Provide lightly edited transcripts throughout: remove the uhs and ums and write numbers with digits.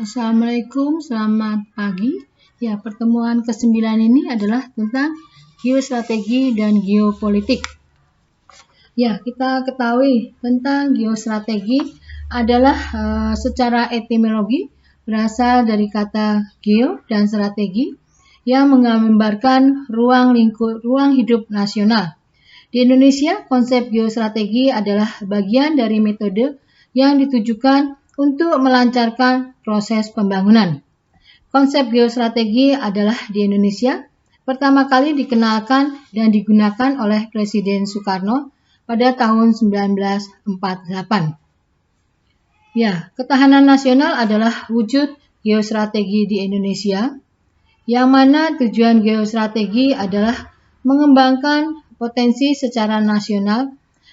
Assalamualaikum, selamat pagi. Ya, pertemuan ke-9 ini adalah tentang geostrategi dan geopolitik. Ya, kita ketahui tentang geostrategi adalah secara etimologi berasal dari kata geo dan strategi yang menggambarkan ruang hidup nasional. Di Indonesia, konsep geostrategi adalah bagian dari metode yang ditujukan untuk melancarkan proses pembangunan. Konsep geostrategi adalah di Indonesia pertama kali dikenalkan dan digunakan oleh Presiden Soekarno pada tahun 1948. Ya, ketahanan nasional adalah wujud geostrategi di Indonesia, yang mana tujuan geostrategi adalah mengembangkan potensi secara nasional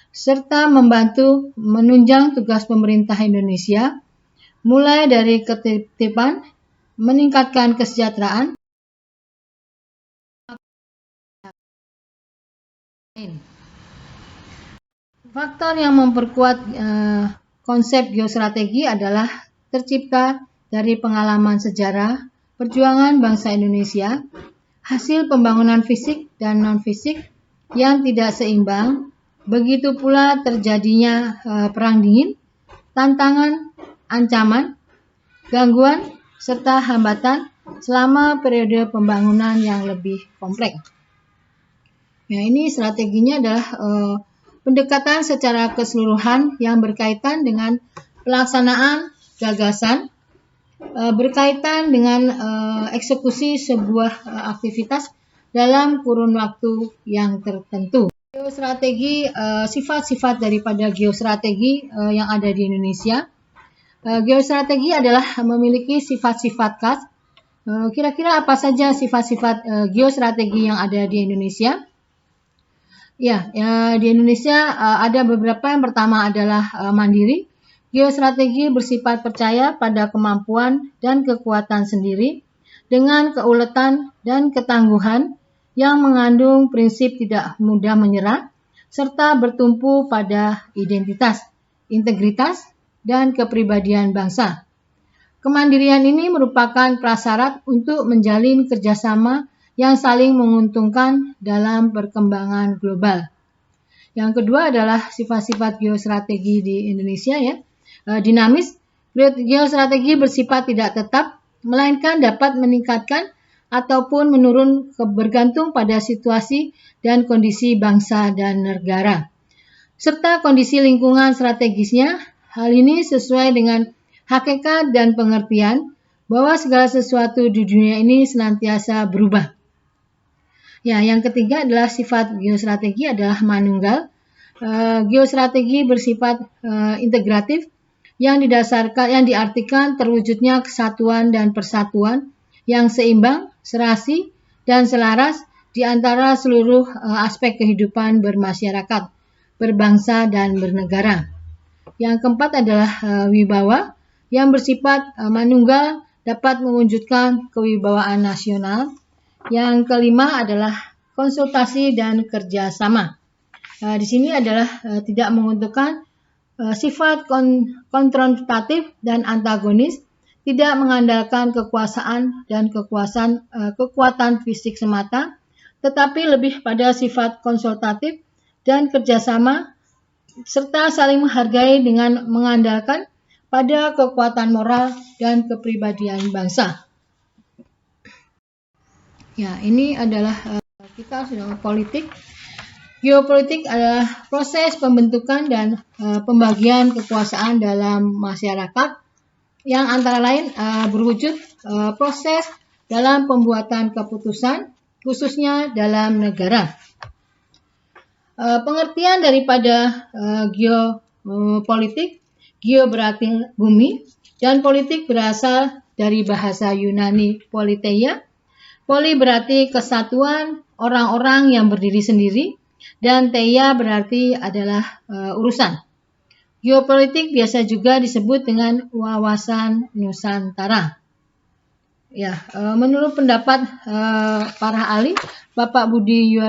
serta membantu menunjang tugas pemerintah Indonesia mulai dari ketertiban, meningkatkan kesejahteraan, faktor yang memperkuat konsep geostrategi adalah tercipta dari pengalaman sejarah perjuangan bangsa Indonesia, hasil pembangunan fisik dan non-fisik yang tidak seimbang, begitu pula terjadinya perang dingin, tantangan, ancaman, gangguan, serta hambatan selama periode pembangunan yang lebih kompleks. Ya, ini strateginya adalah pendekatan secara keseluruhan yang berkaitan dengan pelaksanaan gagasan, berkaitan dengan eksekusi sebuah aktivitas dalam kurun waktu yang tertentu. Geostrategi, sifat-sifat daripada geostrategi yang ada di Indonesia. Geostrategi adalah memiliki sifat-sifat khas. Kira-kira apa saja sifat-sifat geostrategi yang ada di Indonesia? Ya, di Indonesia ada beberapa. Yang pertama adalah mandiri. Geostrategi bersifat percaya pada kemampuan dan kekuatan sendiri dengan keuletan dan ketangguhan yang mengandung prinsip tidak mudah menyerah serta bertumpu pada identitas, integritas, dan kepribadian bangsa. Kemandirian ini merupakan prasyarat untuk menjalin kerjasama yang saling menguntungkan dalam perkembangan global. Yang kedua adalah sifat-sifat geostrategi di Indonesia, ya. Dinamis. Geostrategi bersifat tidak tetap, melainkan dapat meningkatkan ataupun menurun bergantung pada situasi dan kondisi bangsa dan negara, serta kondisi lingkungan strategisnya. Hal ini sesuai dengan hakikat dan pengertian bahwa segala sesuatu di dunia ini senantiasa berubah. Ya, yang ketiga adalah sifat geostrategi adalah manunggal. Geostrategi bersifat integratif yang diartikan terwujudnya kesatuan dan persatuan yang seimbang, serasi, dan selaras di antara seluruh aspek kehidupan bermasyarakat, berbangsa, dan bernegara. Yang keempat adalah wibawa yang bersifat manunggal dapat mewujudkan kewibawaan nasional. Yang kelima adalah konsultasi dan kerjasama. Di sini adalah tidak menguntungkan sifat konfrontatif dan antagonis, tidak mengandalkan kekuasaan dan kekuatan fisik semata, tetapi lebih pada sifat konsultatif dan kerjasama, serta saling menghargai dengan mengandalkan pada kekuatan moral dan kepribadian bangsa. Ya, ini adalah kita sudah politik. Geopolitik adalah proses pembentukan dan pembagian kekuasaan dalam masyarakat yang antara lain berwujud proses dalam pembuatan keputusan, khususnya dalam negara. Pengertian daripada geopolitik, geo berarti bumi, dan politik berasal dari bahasa Yunani politeia. Poli berarti kesatuan orang-orang yang berdiri sendiri, dan teia berarti adalah urusan. Geopolitik biasa juga disebut dengan wawasan Nusantara. Ya, menurut pendapat para ahli, Bapak Budi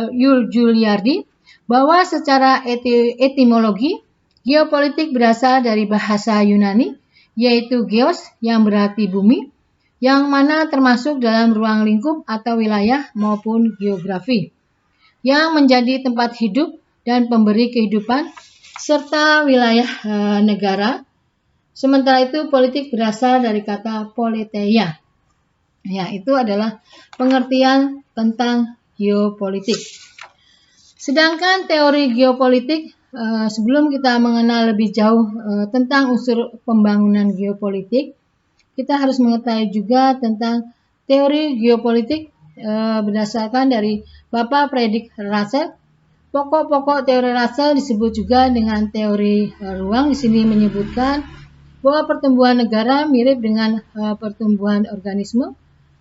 Juliardi, bahwa secara etimologi geopolitik berasal dari bahasa Yunani yaitu geos yang berarti bumi, yang mana termasuk dalam ruang lingkup atau wilayah maupun geografi, yang menjadi tempat hidup dan pemberi kehidupan, serta wilayah negara. Sementara itu politik berasal dari kata politeia. Ya, itu adalah pengertian tentang geopolitik. Sedangkan teori geopolitik, sebelum kita mengenal lebih jauh tentang unsur pembangunan geopolitik, kita harus mengetahui juga tentang teori geopolitik berdasarkan dari Bapak Frederick Russell. Pokok-pokok teori Russell disebut juga dengan teori ruang. Di sini menyebutkan bahwa pertumbuhan negara mirip dengan pertumbuhan organisme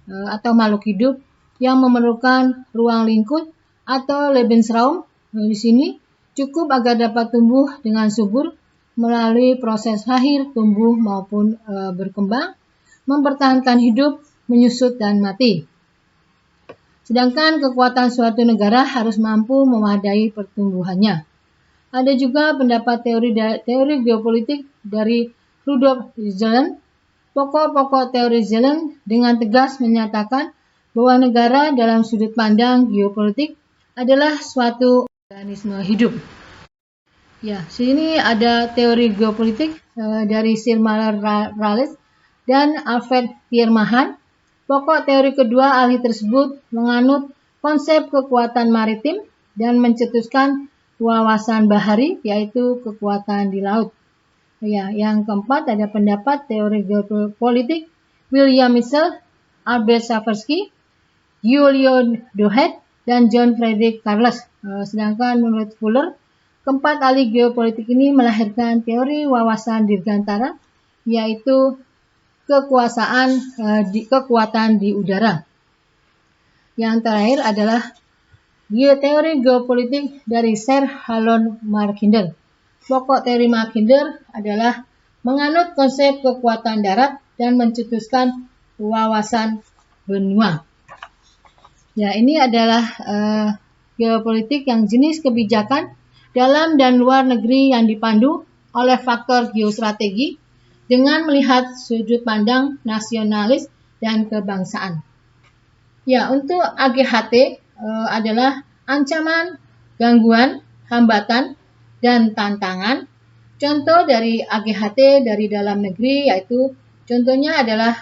atau makhluk hidup yang memerlukan ruang lingkup atau Lebensraum. Di sini cukup agar dapat tumbuh dengan subur melalui proses lahir, tumbuh maupun berkembang, mempertahankan hidup, menyusut dan mati. Sedangkan kekuatan suatu negara harus mampu memadai pertumbuhannya. Ada juga pendapat teori geopolitik dari Rudolf Zelen. Pokok-pokok teori Zelen dengan tegas menyatakan bahwa negara dalam sudut pandang geopolitik adalah suatu organisme hidup. Ya, sini ada teori geopolitik dari Sir Maller Raleigh dan Alfred Pierre. Pokok teori kedua ahli tersebut menganut konsep kekuatan maritim dan mencetuskan wawasan bahari, yaitu kekuatan di laut. Ya, yang keempat ada pendapat teori geopolitik William Michel, Albert Savarsky, Julio Douhet, dan John Frederick Carles. Sedangkan menurut Fuller, keempat ahli geopolitik ini melahirkan teori wawasan dirgantara, yaitu kekuatan di udara. Yang terakhir adalah teori geopolitik dari Sir Halon Mackinder. Pokok teori Mackinder adalah menganut konsep kekuatan darat dan mencetuskan wawasan benua. Ya, ini adalah geopolitik yang jenis kebijakan dalam dan luar negeri yang dipandu oleh faktor geostrategi dengan melihat sudut pandang nasionalis dan kebangsaan. Ya, untuk AGHT adalah ancaman, gangguan, hambatan, dan tantangan. Contoh dari AGHT dari dalam negeri yaitu contohnya adalah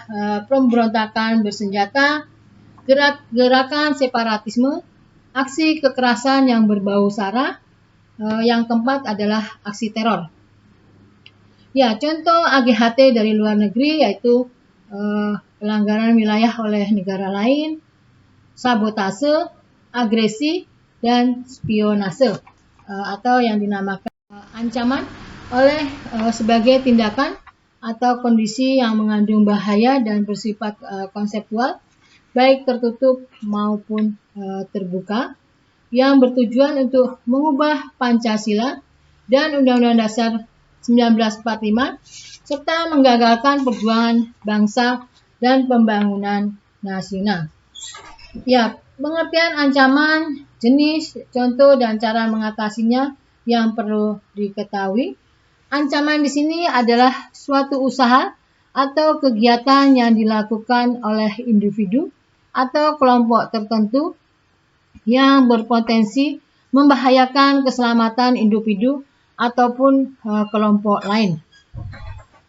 pemberontakan bersenjata, gerakan separatisme, aksi kekerasan yang berbau sara. Yang keempat adalah aksi teror. Ya, contoh AGHT dari luar negeri yaitu pelanggaran wilayah oleh negara lain, sabotase, agresi, dan spionase atau yang dinamakan ancaman oleh sebagai tindakan atau kondisi yang mengandung bahaya dan bersifat konseptual, baik tertutup maupun terbuka, yang bertujuan untuk mengubah Pancasila dan Undang-Undang Dasar 1945 serta menggagalkan perjuangan bangsa dan pembangunan nasional. Ya, pengertian ancaman, jenis, contoh, dan cara mengatasinya yang perlu diketahui. Ancaman di sini adalah suatu usaha atau kegiatan yang dilakukan oleh individu atau kelompok tertentu yang berpotensi membahayakan keselamatan individu ataupun kelompok lain.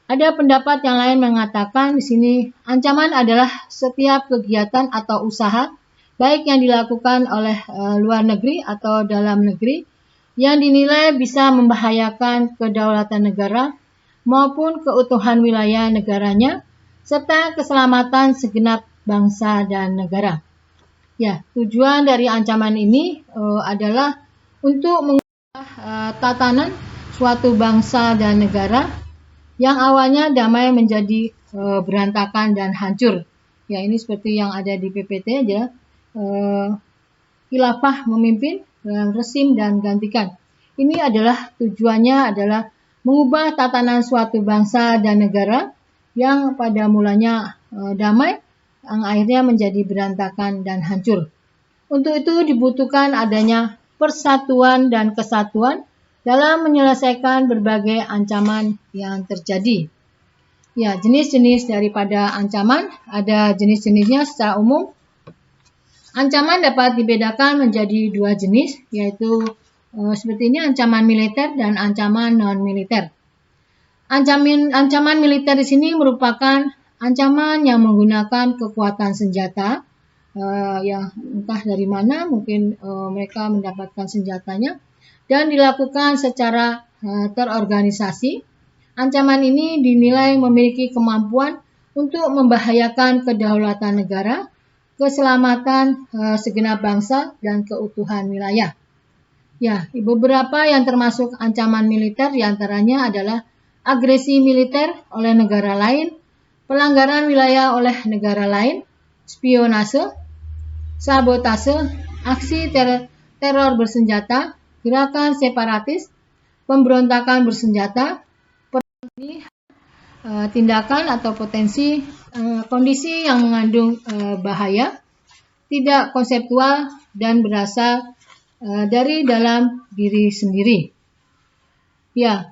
Ada pendapat yang lain mengatakan di sini ancaman adalah setiap kegiatan atau usaha baik yang dilakukan oleh luar negeri atau dalam negeri yang dinilai bisa membahayakan kedaulatan negara maupun keutuhan wilayah negaranya serta keselamatan segenap bangsa dan negara. Ya, tujuan dari ancaman ini adalah untuk mengubah tatanan suatu bangsa dan negara yang awalnya damai menjadi berantakan dan hancur. Ya, ini seperti yang ada di PPT aja. Khilafah memimpin, resim dan gantikan. Ini adalah tujuannya adalah mengubah tatanan suatu bangsa dan negara yang pada mulanya damai, yang akhirnya menjadi berantakan dan hancur. Untuk itu dibutuhkan adanya persatuan dan kesatuan dalam menyelesaikan berbagai ancaman yang terjadi. Ya, jenis-jenis daripada ancaman ada jenis-jenisnya secara umum. Ancaman dapat dibedakan menjadi dua jenis, yaitu seperti ini, ancaman militer dan ancaman non-militer. Ancaman militer di sini merupakan ancaman yang menggunakan kekuatan senjata, ya entah dari mana, mungkin mereka mendapatkan senjatanya, dan dilakukan secara terorganisasi. Ancaman ini dinilai memiliki kemampuan untuk membahayakan kedaulatan negara, keselamatan segenap bangsa, dan keutuhan wilayah. Ya, beberapa yang termasuk ancaman militer diantaranya adalah agresi militer oleh negara lain, pelanggaran wilayah oleh negara lain, spionase, sabotase, aksi teror bersenjata, gerakan separatis, pemberontakan bersenjata, tindakan atau potensi kondisi yang mengandung bahaya, tidak konseptual dan berasal dari dalam diri sendiri. Ya,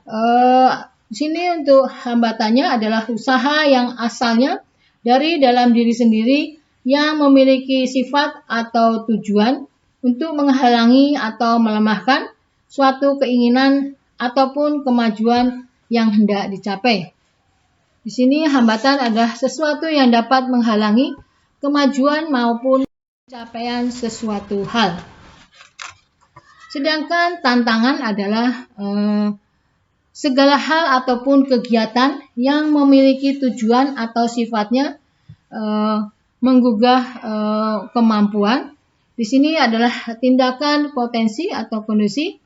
di sini untuk hambatannya adalah usaha yang asalnya dari dalam diri sendiri yang memiliki sifat atau tujuan untuk menghalangi atau melemahkan suatu keinginan ataupun kemajuan yang hendak dicapai. Di sini hambatan adalah sesuatu yang dapat menghalangi kemajuan maupun pencapaian sesuatu hal. Sedangkan tantangan adalah segala hal ataupun kegiatan yang memiliki tujuan atau sifatnya menggugah kemampuan. Di sini adalah tindakan potensi atau kondisi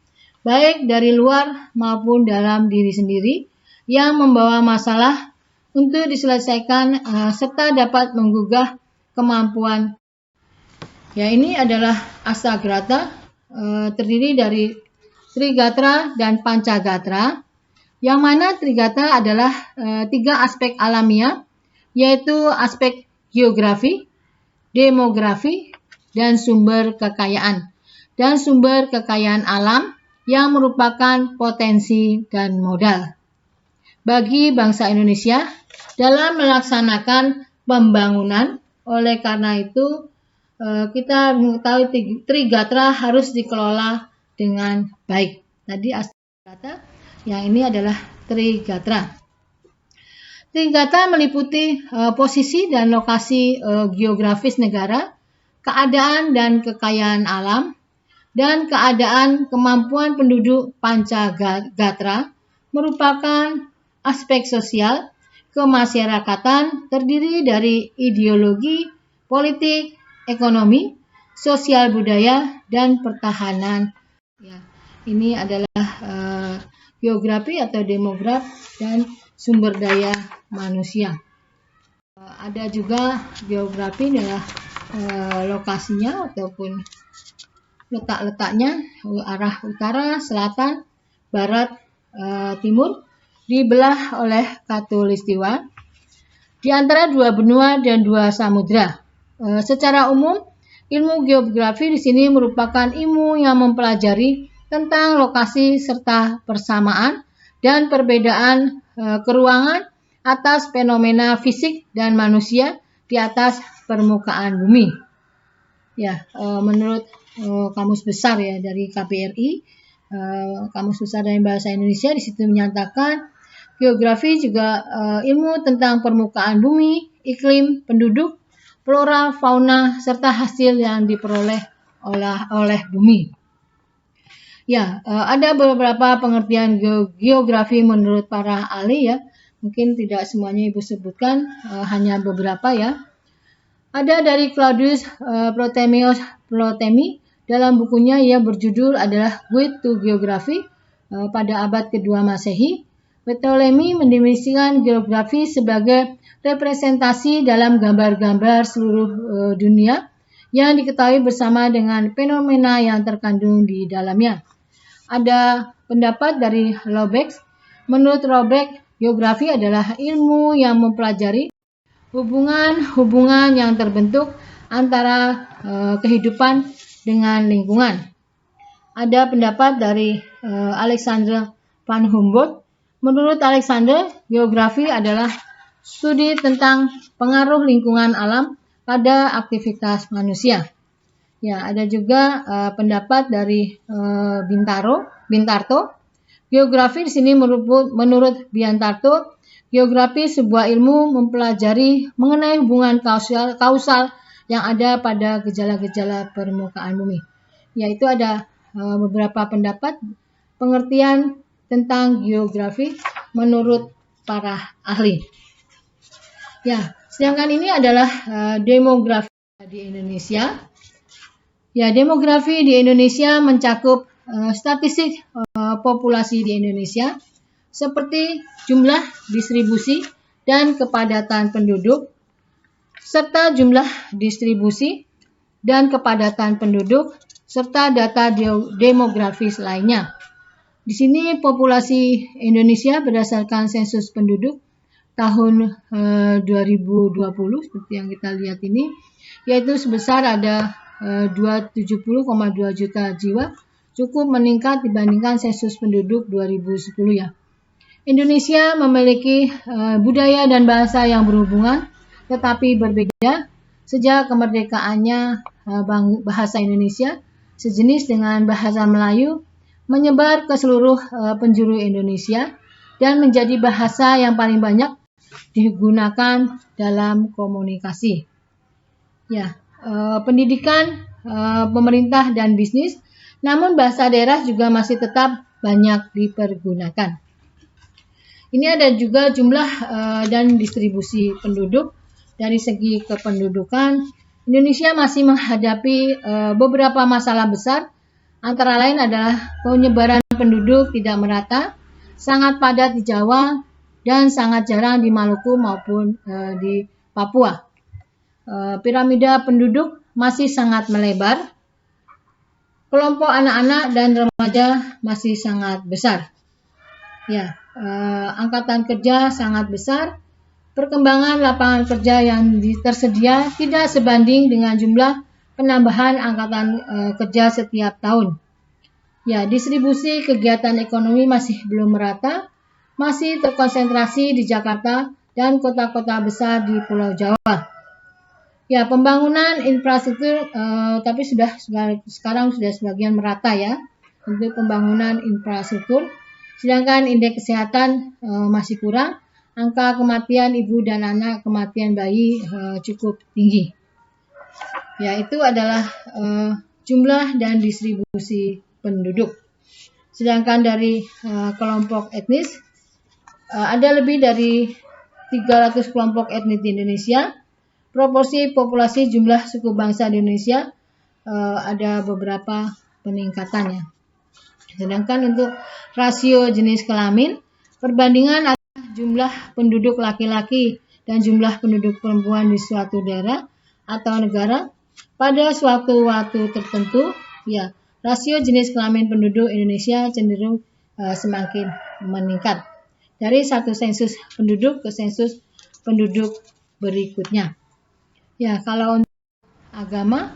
baik dari luar maupun dalam diri sendiri yang membawa masalah untuk diselesaikan serta dapat menggugah kemampuan. Ya, ini adalah asagrata, terdiri dari trigatra dan pancagatra, yang mana trigatra adalah tiga aspek alamiah, yaitu aspek geografi, demografi, dan sumber kekayaan. Dan sumber kekayaan alam yang merupakan potensi dan modal bagi bangsa Indonesia dalam melaksanakan pembangunan. Oleh karena itu, kita mengetahui trigatra harus dikelola dengan baik. Tadi aspek yang ini adalah trigatra. Trigatra meliputi posisi dan lokasi geografis negara, keadaan dan kekayaan alam, dan keadaan kemampuan penduduk. Pancagatra merupakan aspek sosial kemasyarakatan, terdiri dari ideologi, politik, ekonomi, sosial budaya, dan pertahanan. Ya, ini adalah geografi atau demograf dan sumber daya manusia. Ada juga geografi adalah lokasinya ataupun letak-letaknya, arah utara, selatan, barat, timur, dibelah oleh khatulistiwa di antara dua benua dan dua samudra. Secara umum, ilmu geografi di sini merupakan ilmu yang mempelajari tentang lokasi serta persamaan dan perbedaan keruangan atas fenomena fisik dan manusia di atas permukaan bumi. Ya, menurut Kamus Besar ya dari KBRI, Kamus Besar dari Bahasa Indonesia, di situ menyatakan geografi juga ilmu tentang permukaan bumi, iklim, penduduk, flora, fauna, serta hasil yang diperoleh oleh bumi. Ya, ada beberapa pengertian geografi menurut para ahli ya. Mungkin tidak semuanya Ibu sebutkan, hanya beberapa ya. Ada dari Claudius Ptolemy dalam bukunya, ia berjudul adalah Guide to Geography pada abad kedua Masehi. Ptolemy mendefinisikan geografi sebagai representasi dalam gambar-gambar seluruh dunia yang diketahui bersama dengan fenomena yang terkandung di dalamnya. Ada pendapat dari Lobeck. Menurut Lobeck, geografi adalah ilmu yang mempelajari hubungan-hubungan yang terbentuk antara kehidupan dengan lingkungan. Ada pendapat dari Alexander van Humboldt. Menurut Alexander, geografi adalah studi tentang pengaruh lingkungan alam pada aktivitas manusia. Ya, ada juga pendapat dari Bintarto. Geografi di sini menurut Bintarto, geografi sebuah ilmu mempelajari mengenai hubungan kausal yang ada pada gejala-gejala permukaan bumi. Yaitu ada beberapa pendapat pengertian tentang geografi menurut para ahli. Ya, sedangkan ini adalah demografi di Indonesia. Ya, demografi di Indonesia mencakup statistik populasi di Indonesia seperti jumlah, distribusi, dan kepadatan penduduk, serta jumlah, distribusi, dan kepadatan penduduk, serta data demografis lainnya. Di sini populasi Indonesia berdasarkan sensus penduduk tahun 2020 seperti yang kita lihat ini, yaitu sebesar ada 270,2 juta jiwa, cukup meningkat dibandingkan sensus penduduk 2010 ya. Indonesia memiliki budaya dan bahasa yang berhubungan tetapi berbeda. Sejak kemerdekaannya, bahasa Indonesia sejenis dengan bahasa Melayu menyebar ke seluruh penjuru Indonesia dan menjadi bahasa yang paling banyak digunakan dalam komunikasi. Ya, pendidikan, pemerintah dan bisnis, namun bahasa daerah juga masih tetap banyak dipergunakan. Ini ada juga jumlah dan distribusi penduduk. Dari segi kependudukan, Indonesia masih menghadapi beberapa masalah besar, antara lain adalah penyebaran penduduk tidak merata, sangat padat di Jawa, dan sangat jarang di Maluku maupun di Papua. Piramida penduduk masih sangat melebar, kelompok anak-anak dan remaja masih sangat besar. Ya, angkatan kerja sangat besar. Perkembangan lapangan kerja yang tersedia tidak sebanding dengan jumlah penambahan angkatan kerja setiap tahun. Ya, distribusi kegiatan ekonomi masih belum merata, masih terkonsentrasi di Jakarta dan kota-kota besar di Pulau Jawa. Ya, pembangunan infrastruktur tapi sekarang sudah sebagian merata ya untuk pembangunan infrastruktur. Sedangkan indeks kesehatan masih kurang. Angka kematian ibu dan anak, kematian bayi cukup tinggi. Ya, itu adalah jumlah dan distribusi penduduk. Sedangkan dari kelompok etnis, ada lebih dari 300 kelompok etnis di Indonesia. Proporsi populasi jumlah suku bangsa di Indonesia ada beberapa peningkatannya. Sedangkan untuk rasio jenis kelamin, perbandingan jumlah penduduk laki-laki dan jumlah penduduk perempuan di suatu daerah atau negara pada suatu waktu tertentu, ya, rasio jenis kelamin penduduk Indonesia cenderung semakin meningkat dari satu sensus penduduk ke sensus penduduk berikutnya. Ya, kalau untuk agama,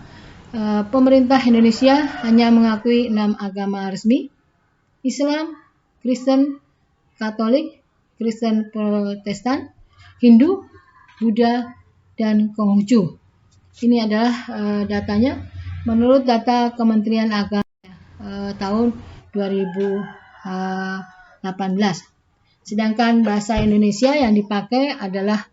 pemerintah Indonesia hanya mengakui 6 agama resmi: Islam, Kristen, Katolik, Kristen Protestan, Hindu, Buddha, dan Konghucu. Ini adalah datanya menurut data Kementerian Agama tahun 2018. Sedangkan bahasa Indonesia yang dipakai adalah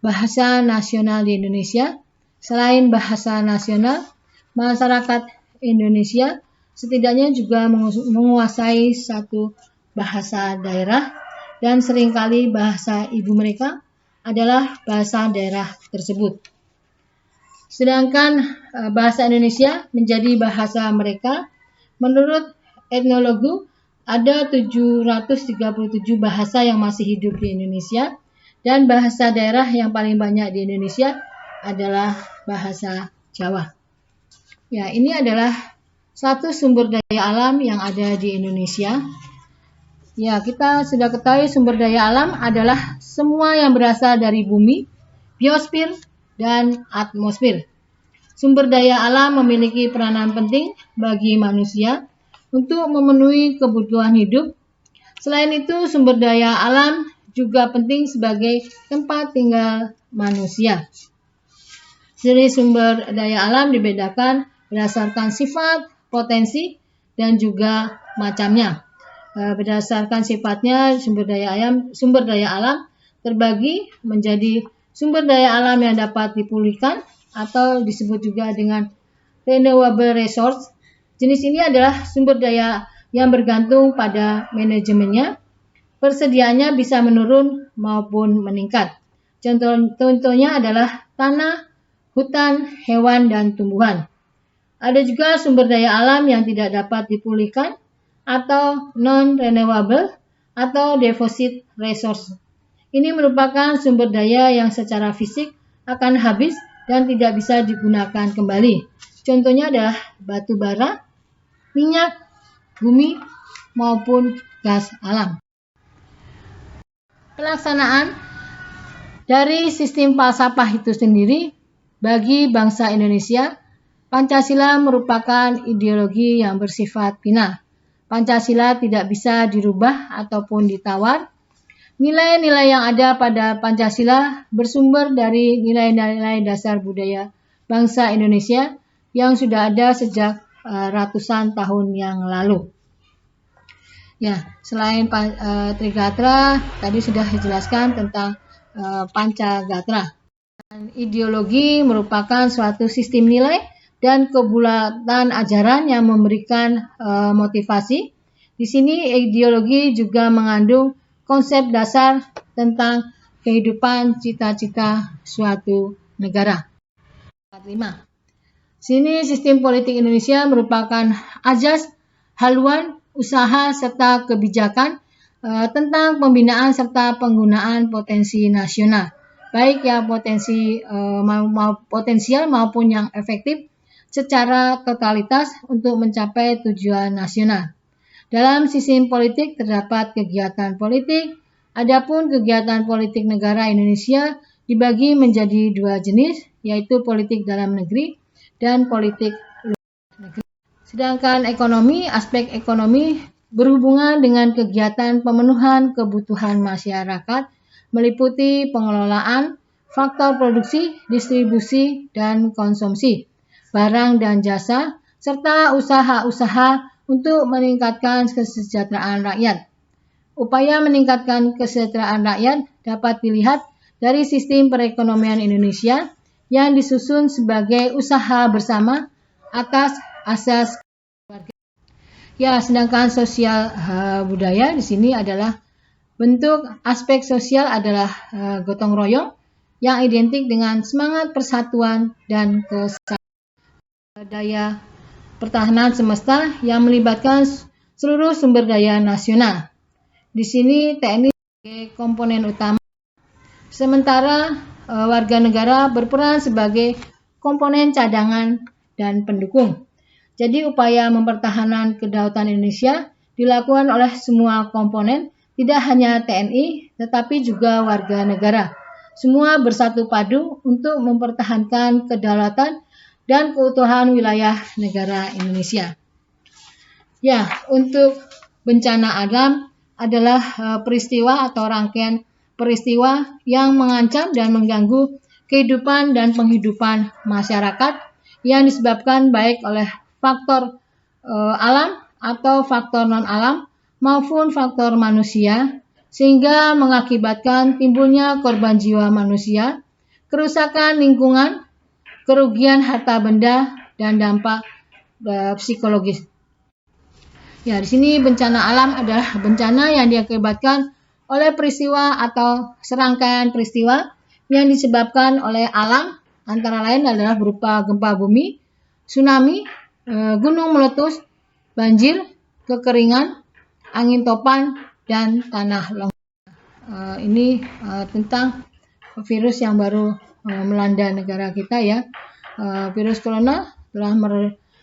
bahasa nasional di Indonesia. Selain bahasa nasional, masyarakat Indonesia setidaknya juga menguasai satu bahasa daerah, dan seringkali bahasa ibu mereka adalah bahasa daerah tersebut. Sedangkan bahasa Indonesia menjadi bahasa mereka. Menurut etnologi, ada 737 bahasa yang masih hidup di Indonesia, dan bahasa daerah yang paling banyak di Indonesia adalah bahasa Jawa. Ya, ini adalah satu sumber daya alam yang ada di Indonesia. Ya, kita sudah ketahui sumber daya alam adalah semua yang berasal dari bumi, biosfer, dan atmosfer. Sumber daya alam memiliki peranan penting bagi manusia untuk memenuhi kebutuhan hidup. Selain itu, sumber daya alam juga penting sebagai tempat tinggal manusia. Jadi sumber daya alam dibedakan berdasarkan sifat, potensi, dan juga macamnya. Berdasarkan sifatnya, sumber daya alam terbagi menjadi sumber daya alam yang dapat dipulihkan atau disebut juga dengan renewable resource. Jenis ini adalah sumber daya yang bergantung pada manajemennya. Persediaannya bisa menurun maupun meningkat. Contohnya adalah tanah, hutan, hewan, dan tumbuhan. Ada juga sumber daya alam yang tidak dapat dipulihkan atau non-renewable atau deficit resource. Ini merupakan sumber daya yang secara fisik akan habis dan tidak bisa digunakan kembali. Contohnya adalah batu bara, minyak, bumi, maupun gas alam. Pelaksanaan dari sistem falsafah itu sendiri bagi bangsa Indonesia, Pancasila merupakan ideologi yang bersifat final. Pancasila tidak bisa dirubah ataupun ditawar. Nilai-nilai yang ada pada Pancasila bersumber dari nilai-nilai dasar budaya bangsa Indonesia yang sudah ada sejak ratusan tahun yang lalu. Ya, selain Trigatra, tadi sudah dijelaskan tentang Pancagatra. Ideologi merupakan suatu sistem nilai dan kebulatan ajaran yang memberikan motivasi. Di sini ideologi juga mengandung konsep dasar tentang kehidupan cita-cita suatu negara. 45. Sini sistem politik Indonesia merupakan azas, haluan, usaha, serta kebijakan tentang pembinaan serta penggunaan potensi nasional, baik yang potensial maupun yang efektif secara totalitas untuk mencapai tujuan nasional. Dalam sistem politik terdapat kegiatan politik, adapun kegiatan politik negara Indonesia dibagi menjadi dua jenis, yaitu politik dalam negeri dan politik luar negeri. Sedangkan ekonomi, aspek ekonomi berhubungan dengan kegiatan pemenuhan kebutuhan masyarakat, meliputi pengelolaan, faktor produksi, distribusi, dan konsumsi barang dan jasa, serta usaha-usaha untuk meningkatkan kesejahteraan rakyat. Upaya meningkatkan kesejahteraan rakyat dapat dilihat dari sistem perekonomian Indonesia yang disusun sebagai usaha bersama atas asas keluarga. Ya, sedangkan sosial budaya di sini adalah bentuk aspek sosial adalah gotong royong yang identik dengan semangat persatuan dan kesatuan. Daya pertahanan semesta yang melibatkan seluruh sumber daya nasional. Di sini TNI sebagai komponen utama, sementara warga negara berperan sebagai komponen cadangan dan pendukung. Jadi upaya mempertahankan kedaulatan Indonesia dilakukan oleh semua komponen, tidak hanya TNI, tetapi juga warga negara. Semua bersatu padu untuk mempertahankan kedaulatan dan keutuhan wilayah negara Indonesia. Ya, untuk bencana alam adalah peristiwa atau rangkaian peristiwa yang mengancam dan mengganggu kehidupan dan penghidupan masyarakat yang disebabkan baik oleh faktor alam atau faktor non-alam maupun faktor manusia, sehingga mengakibatkan timbulnya korban jiwa manusia, kerusakan lingkungan, kerugian harta benda, dan dampak psikologis. Ya, di sini bencana alam adalah bencana yang diakibatkan oleh peristiwa atau serangkaian peristiwa yang disebabkan oleh alam, antara lain adalah berupa gempa bumi, tsunami, gunung meletus, banjir, kekeringan, angin topan, dan tanah longsor. Ini tentang virus yang baru melanda negara kita ya. Virus corona telah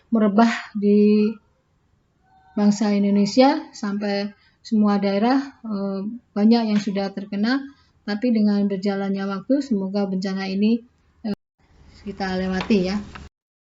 merebah di bangsa Indonesia sampai semua daerah, banyak yang sudah terkena, tapi dengan berjalannya waktu semoga bencana ini kita lewati ya.